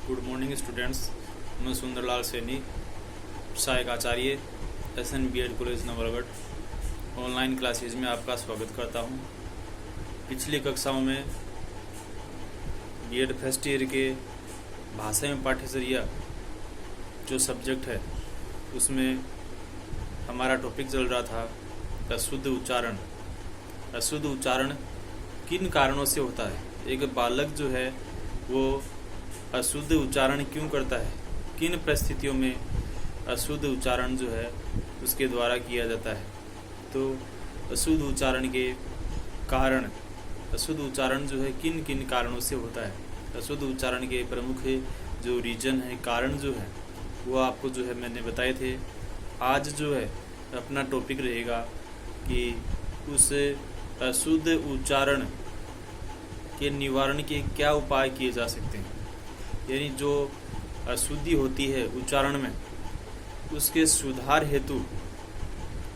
Good morning students. मैं सुंदरलाल सैनी, सहायक आचार्य SN B.Ed college Nawalgarh online classes में आपका स्वागत करता हूं। पिछली कक्षाओं में B.Ed फर्स्ट ईयर के भाषा में पाठ्यचर्या जो सब्जेक्ट है उसमें हमारा टॉपिक चल रहा था अशुद्ध उच्चारण। अशुद्ध उच्चारण किन कारणों से होता है, एक बालक जो है वो अशुद्ध उच्चारण क्यों करता है, किन परिस्थितियों में अशुद्ध उच्चारण जो है उसके द्वारा किया जाता है। तो अशुद्ध उच्चारण के कारण, अशुद्ध उच्चारण जो है किन किन कारणों से होता है, अशुद्ध उच्चारण के प्रमुख जो रीजन है, कारण जो है वो आपको जो है मैंने बताए थे। आज जो है अपना टॉपिक रहेगा कि उस अशुद्ध उच्चारण के निवारण के क्या उपाय किए जा सकते हैं, यानी जो अशुद्धि होती है उच्चारण में उसके सुधार हेतु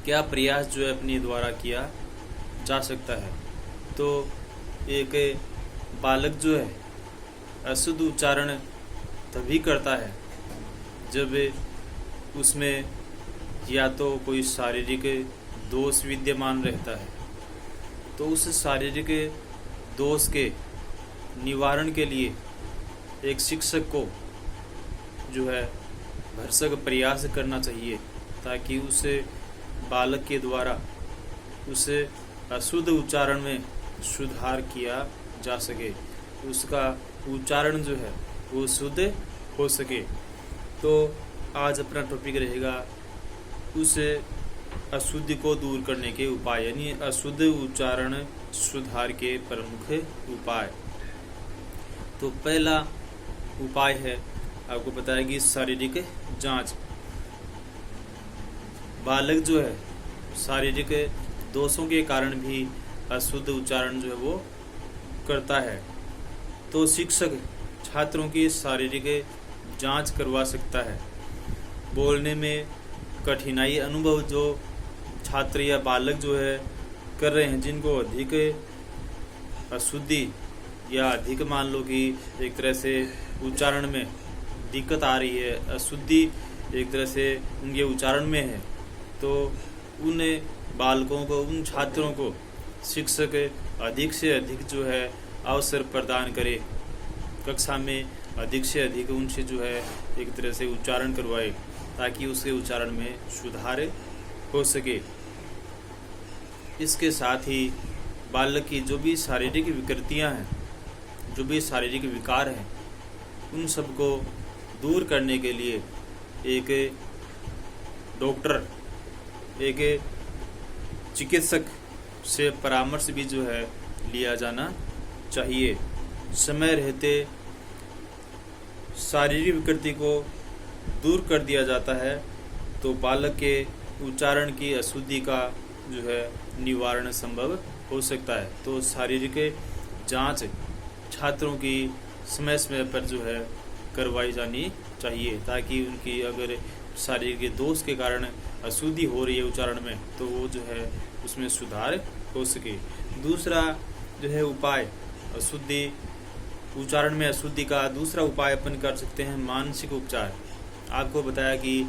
क्या प्रयास जो है अपने द्वारा किया जा सकता है। तो एक बालक जो है अशुद्ध उच्चारण तभी करता है जब उसमें या तो कोई शारीरिक दोष विद्यमान रहता है, तो उस शारीरिक दोष के निवारण के लिए एक शिक्षक को जो है भरसक प्रयास करना चाहिए ताकि उस बालक के द्वारा उस अशुद्ध उच्चारण में सुधार किया जा सके, उसका उच्चारण जो है वो शुद्ध हो सके। तो आज अपना टॉपिक रहेगा उस अशुद्धि को दूर करने के उपाय, यानी अशुद्ध उच्चारण सुधार के प्रमुख उपाय। तो पहला उपाय है, आपको बताया कि शारीरिक जांच। बालक जो है शारीरिक दोषों के कारण भी अशुद्ध उच्चारण जो है वो करता है, तो शिक्षक छात्रों की शारीरिक जांच करवा सकता है। बोलने में कठिनाई अनुभव जो छात्र या बालक जो है कर रहे हैं, जिनको अधिक अशुद्धि या अधिक मान लो कि एक तरह से उच्चारण में दिक्कत आ रही है, अशुद्धि एक तरह से उनके उच्चारण में है, तो उन बालकों को, उन छात्रों को शिक्षक अधिक से अधिक जो है अवसर प्रदान करे, कक्षा में अधिक से अधिक उनसे जो है एक तरह से उच्चारण करवाए ताकि उसके उच्चारण में सुधार हो सके। इसके साथ ही बालक की जो भी शारीरिक विकृतियां हैं, जो भी शारीरिक विकार हैं, उन सबको दूर करने के लिए एक डॉक्टर, एक चिकित्सक से परामर्श भी जो है लिया जाना चाहिए। समय रहते शारीरिक विकृति को दूर कर दिया जाता है तो बालक के उच्चारण की अशुद्धि का जो है निवारण संभव हो सकता है। तो शारीरिक जांच छात्रों की समय समय पर जो है करवाई जानी चाहिए ताकि उनकी अगर शारीरिक दोष के कारण अशुद्धि हो रही है उच्चारण में तो वो जो है उसमें सुधार हो सके। दूसरा जो है उपाय, अशुद्धि उच्चारण में अशुद्धि का दूसरा उपाय अपन कर सकते हैं मानसिक उपचार। आपको बताया कि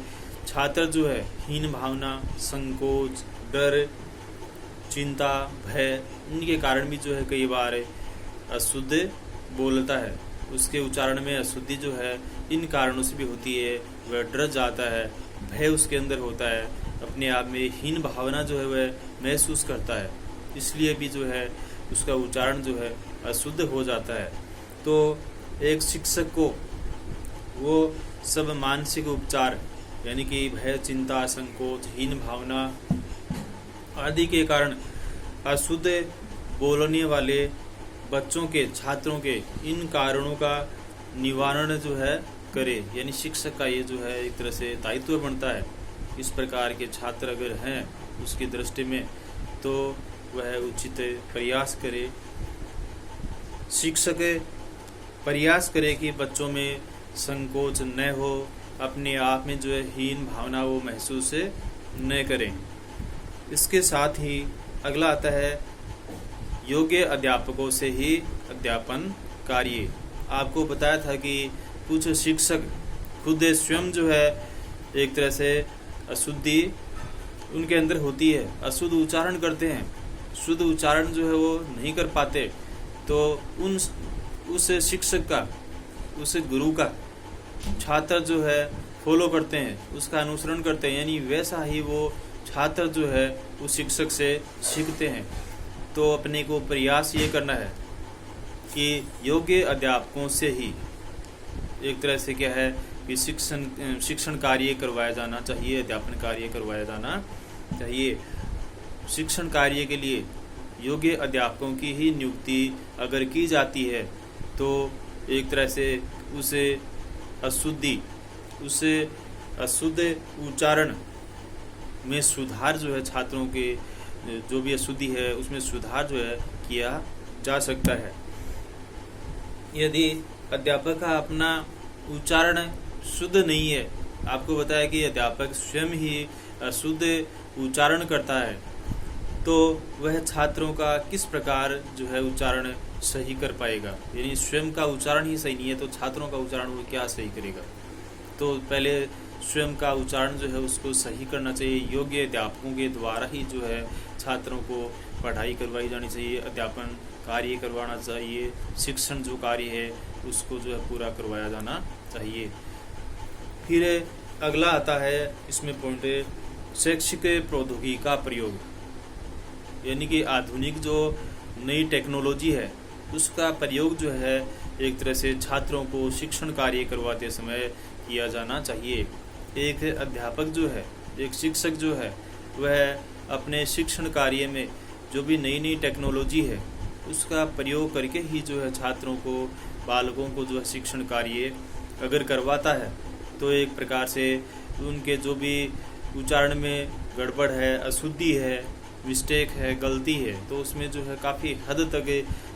छात्र जो है हीन भावना, संकोच, डर, चिंता, भय, इनके कारण भी जो है कई बार अशुद्ध बोलता है, उसके उच्चारण में अशुद्धि जो है इन कारणों से भी होती है। वह डर जाता है, भय उसके अंदर होता है, अपने आप में हीन भावना जो है वह महसूस करता है, इसलिए भी जो है उसका उच्चारण जो है अशुद्ध हो जाता है। तो एक शिक्षक को वो सब मानसिक उपचार, यानी कि भय, चिंता, संकोच, हीन भावना आदि के कारण अशुद्ध बोलने वाले बच्चों के, छात्रों के इन कारणों का निवारण जो है करे, यानी शिक्षक का ये जो है एक तरह से दायित्व बनता है। इस प्रकार के छात्र अगर हैं उसकी दृष्टि में तो वह उचित प्रयास करे, शिक्षक प्रयास करे कि बच्चों में संकोच न हो, अपने आप में जो है हीन भावना वो महसूस न करें। इसके साथ ही अगला आता है योग्य अध्यापकों से ही अध्यापन कार्य। आपको बताया था कि कुछ शिक्षक खुद स्वयं जो है एक तरह से अशुद्धि उनके अंदर होती है, अशुद्ध उच्चारण करते हैं, शुद्ध उच्चारण जो है वो नहीं कर पाते, तो उस शिक्षक का, उस गुरु का छात्र जो है फॉलो करते हैं, उसका अनुसरण करते हैं, यानी वैसा ही वो छात्र जो है उस शिक्षक से सीखते हैं। तो अपने को प्रयास ये करना है कि योग्य अध्यापकों से ही एक तरह से क्या है कि शिक्षण कार्य करवाया जाना चाहिए, अध्यापन कार्य करवाया जाना चाहिए। शिक्षण कार्य के लिए योग्य अध्यापकों की ही नियुक्ति अगर की जाती है तो एक तरह से उसे अशुद्ध उच्चारण में सुधार जो है, छात्रों के जो भी अशुद्धि है उसमें सुधार जो है किया जा सकता है। यदि अध्यापक का अपना उच्चारण शुद्ध नहीं है, आपको बताया कि अध्यापक स्वयं ही अशुद्ध उच्चारण करता है, तो वह छात्रों का किस प्रकार जो है उच्चारण सही कर पाएगा। यानी स्वयं का उच्चारण ही सही नहीं है तो छात्रों का उच्चारण वो क्या सही करेगा। तो पहले स्वयं का उच्चारण जो है उसको सही करना चाहिए। योग्य अध्यापकों के द्वारा ही जो है छात्रों को पढ़ाई करवाई जानी चाहिए, अध्यापन कार्य करवाना चाहिए, शिक्षण जो कार्य है उसको जो है पूरा करवाया जाना चाहिए। फिर अगला आता है इसमें पॉइंट, शैक्षिक प्रौद्योगिकी का प्रयोग, यानी कि आधुनिक जो नई टेक्नोलॉजी है उसका प्रयोग जो है एक तरह से छात्रों को शिक्षण कार्य करवाते समय किया जाना चाहिए। एक अध्यापक जो है, एक शिक्षक जो है, वह अपने शिक्षण कार्य में जो भी नई नई टेक्नोलॉजी है उसका प्रयोग करके ही जो है छात्रों को, बालकों को जो है शिक्षण कार्य अगर करवाता है तो एक प्रकार से उनके जो भी उच्चारण में गड़बड़ है, अशुद्धि है, मिस्टेक है, गलती है, तो उसमें जो है काफ़ी हद तक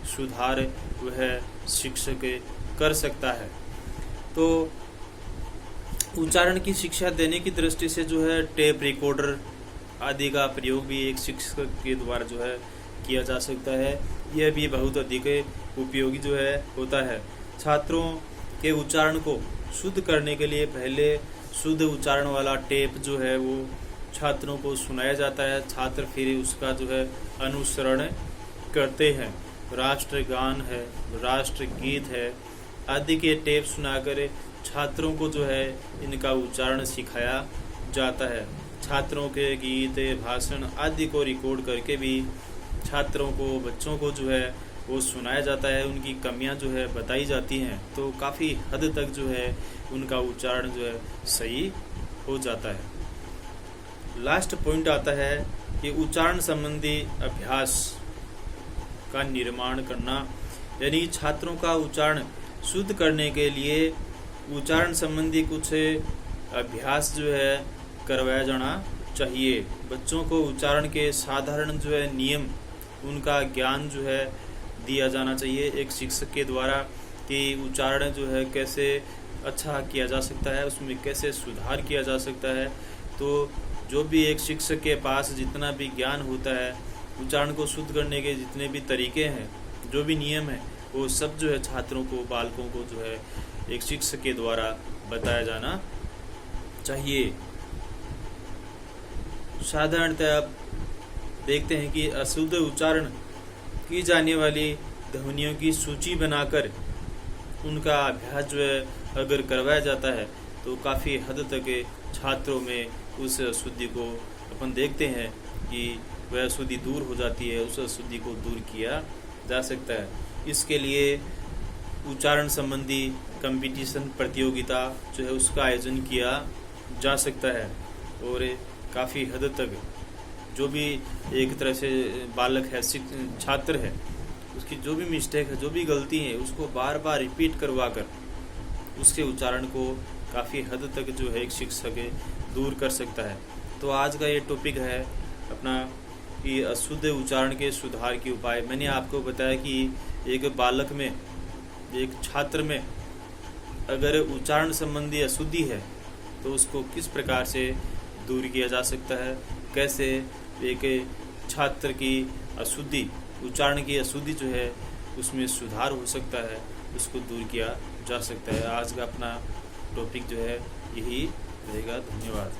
सुधार वह शिक्षक कर सकता है। तो उच्चारण की शिक्षा देने की दृष्टि से जो है टेप रिकॉर्डर आदि का प्रयोग भी एक शिक्षक के द्वारा जो है किया जा सकता है। यह भी बहुत अधिक उपयोगी जो है होता है। छात्रों के उच्चारण को शुद्ध करने के लिए पहले शुद्ध उच्चारण वाला टेप जो है वो छात्रों को सुनाया जाता है, छात्र फिर उसका जो है अनुसरण करते हैं। राष्ट्रगान है, राष्ट्रगीत है आदि के टेप सुनाकर छात्रों को जो है इनका उच्चारण सिखाया जाता है। छात्रों के गीत, भाषण आदि को रिकॉर्ड करके भी छात्रों को, बच्चों को जो है वो सुनाया जाता है, उनकी कमियां जो है बताई जाती हैं, तो काफ़ी हद तक जो है उनका उच्चारण जो है सही हो जाता है। लास्ट पॉइंट आता है कि उच्चारण संबंधी अभ्यास का निर्माण करना, यानी छात्रों का उच्चारण शुद्ध करने के लिए उच्चारण संबंधी कुछ अभ्यास जो है करवाया जाना चाहिए। बच्चों को उच्चारण के साधारण जो है नियम, उनका ज्ञान जो है दिया जाना चाहिए एक शिक्षक के द्वारा कि उच्चारण जो है कैसे अच्छा किया जा सकता है, उसमें कैसे सुधार किया जा सकता है। तो जो भी एक शिक्षक के पास जितना भी ज्ञान होता है, उच्चारण को शुद्ध करने के जितने भी तरीके हैं, जो भी नियम है, वो सब जो है छात्रों को, बालकों को जो है एक शिक्षक के द्वारा बताया जाना चाहिए। साधारणतः आप देखते हैं कि अशुद्ध उच्चारण की जाने वाली ध्वनियों की सूची बनाकर उनका अभ्यास जो है अगर करवाया जाता है तो काफ़ी हद तक छात्रों में उस अशुद्धि को अपन देखते हैं कि वह अशुद्धि दूर हो जाती है, उस अशुद्धि को दूर किया जा सकता है। इसके लिए उच्चारण संबंधी कंपटीशन, प्रतियोगिता जो है उसका आयोजन किया जा सकता है और काफ़ी हद तक जो भी एक तरह से बालक है, छात्र है, उसकी जो भी मिस्टेक है, जो भी गलती है, उसको बार बार रिपीट करवा कर उसके उच्चारण को काफ़ी हद तक जो है एक शिक्षक दूर कर सकता है। तो आज का ये टॉपिक है अपना कि अशुद्ध उच्चारण के सुधार के उपाय। मैंने आपको बताया कि एक बालक में, एक छात्र में अगर उच्चारण संबंधी अशुद्धि है तो उसको किस प्रकार से दूर किया जा सकता है, कैसे एक छात्र की अशुद्धि, उच्चारण की अशुद्धि जो है उसमें सुधार हो सकता है, उसको दूर किया जा सकता है। आज का अपना टॉपिक जो है यही रहेगा। धन्यवाद।